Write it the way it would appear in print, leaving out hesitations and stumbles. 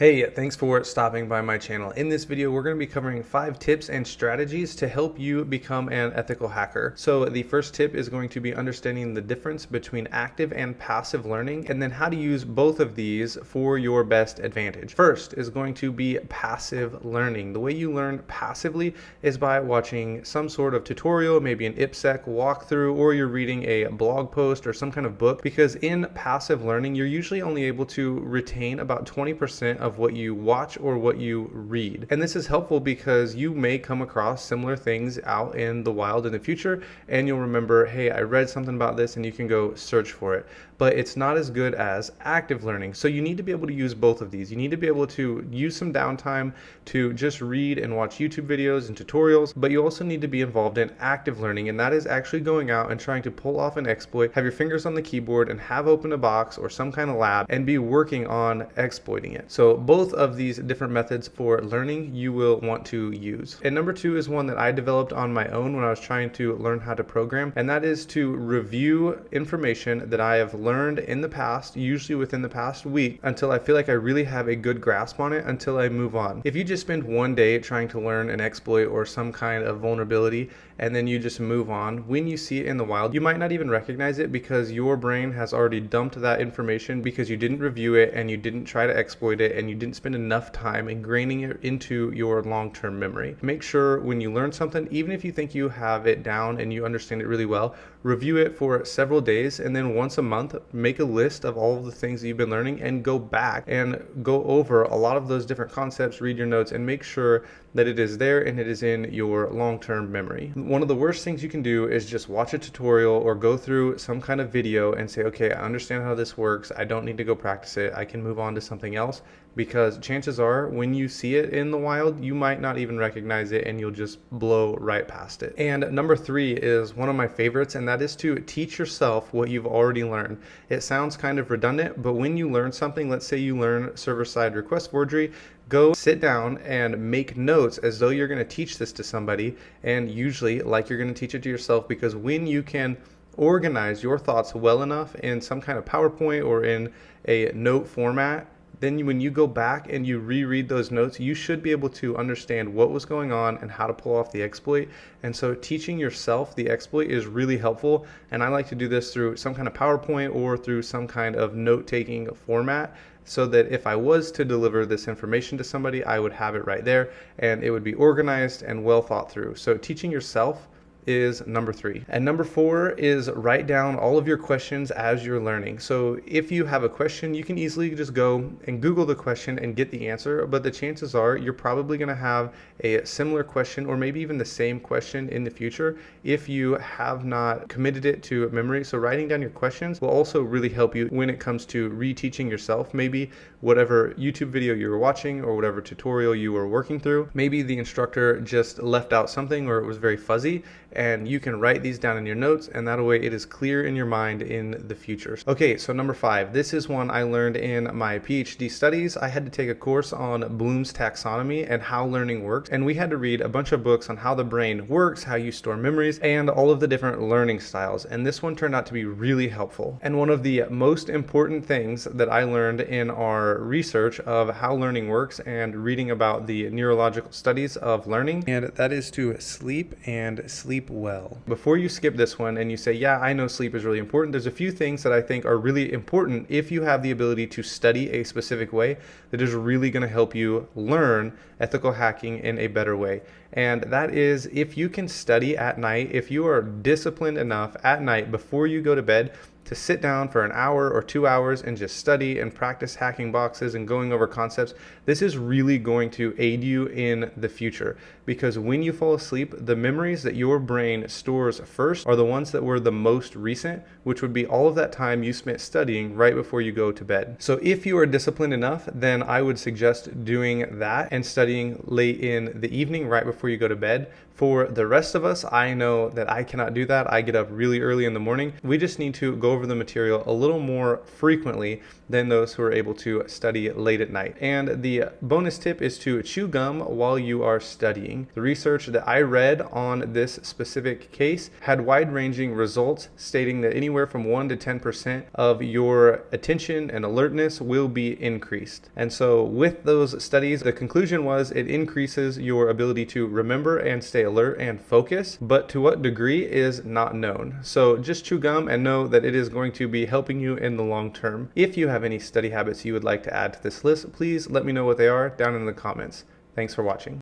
Hey, thanks for stopping by my channel. In this video, we're going to be covering 5 tips and strategies to help you become an ethical hacker. So the first tip is going to be understanding the difference between active and passive learning, and then how to use both of these for your best advantage. First is going to be passive learning. The way you learn passively is by watching some sort of tutorial, maybe an IPSec walkthrough, or you're reading a blog post or some kind of book, because in passive learning, you're usually only able to retain about 20% of what you watch or what you read. And this is helpful because you may come across similar things out in the wild in the future, and you'll remember, hey, I read something about this, and you can go search for it. But it's not as good as active learning. So you need to be able to use both of these. You need to be able to use some downtime to just read and watch YouTube videos and tutorials, but you also need to be involved in active learning, and that is actually going out and trying to pull off an exploit, have your fingers on the keyboard and have open a box or some kind of lab and be working on exploiting it. So both of these different methods for learning you will want to use. And number 2 is one that I developed on my own when I was trying to learn how to program, and that is to review information that I have learned in the past, usually within the past week, until I feel like I really have a good grasp on it until I move on. If you just spend one day trying to learn an exploit or some kind of vulnerability and then you just move on, when you see it in the wild, you might not even recognize it because your brain has already dumped that information because you didn't review it and you didn't try to exploit it and you didn't spend enough time ingraining it into your long-term memory. Make sure when you learn something, even if you think you have it down and you understand it really well, review it for several days, and then once a month, make a list of all of the things that you've been learning and go back and go over a lot of those different concepts, read your notes, and make sure that it is there and it is in your long-term memory. One of the worst things you can do is just watch a tutorial or go through some kind of video and say, okay, I understand how this works. I don't need to go practice it. I can move on to something else, because chances are when you see it in the wild, you might not even recognize it and you'll just blow right past it. And number 3 is one of my favorites, and that is to teach yourself what you've already learned. It sounds kind of redundant, but when you learn something, let's say you learn server-side request forgery, go sit down and make notes as though you're going to teach this to somebody, and usually like you're going to teach it to yourself, because when you can organize your thoughts well enough in some kind of PowerPoint or in a note format, then when you go back and you reread those notes, you should be able to understand what was going on and how to pull off the exploit. And so teaching yourself the exploit is really helpful. And I like to do this through some kind of PowerPoint or through some kind of note-taking format, so that if I was to deliver this information to somebody, I would have it right there and it would be organized and well thought through. So teaching yourself is number 3. And number 4 is write down all of your questions as you're learning. So if you have a question, you can easily just go and Google the question and get the answer, but the chances are you're probably going to have a similar question or maybe even the same question in the future if you have not committed it to memory. So writing down your questions will also really help you when it comes to reteaching yourself. Maybe whatever YouTube video you were watching or whatever tutorial you were working through, maybe the instructor just left out something or it was very fuzzy, and you can write these down in your notes, and that way it is clear in your mind in the future. Okay, so number 5, this is one I learned in my PhD studies. I had to take a course on Bloom's taxonomy and how learning works, and we had to read a bunch of books on how the brain works, how you store memories, and all of the different learning styles, and this one turned out to be really helpful. And one of the most important things that I learned in our research of how learning works and reading about the neurological studies of learning, and that is to sleep and sleep well. Before you skip this one and you say, yeah, I know sleep is really important, there's a few things that I think are really important if you have the ability to study a specific way that is really going to help you learn ethical hacking in a better way. And that is, if you can study at night, if you are disciplined enough at night before you go to bed to sit down for an hour or 2 hours and just study and practice hacking boxes and going over concepts, this is really going to aid you in the future, because when you fall asleep, the memories that your brain stores first are the ones that were the most recent, which would be all of that time you spent studying right before you go to bed. So if you are disciplined enough, then I would suggest doing that and studying late in the evening right before you go to bed. For the rest of us, I know that I cannot do that. I get up really early in the morning. We just need to go go over the material a little more frequently than those who are able to study late at night. And the bonus tip is to chew gum while you are studying. The research that I read on this specific case had wide-ranging results stating that anywhere from 1 to 10% of your attention and alertness will be increased. And so with those studies, the conclusion was it increases your ability to remember and stay alert and focus, but to what degree is not known. So just chew gum and know that it is going to be helping you in the long term. If you have any study habits you would like to add to this list, please let me know what they are down in the comments. Thanks for watching.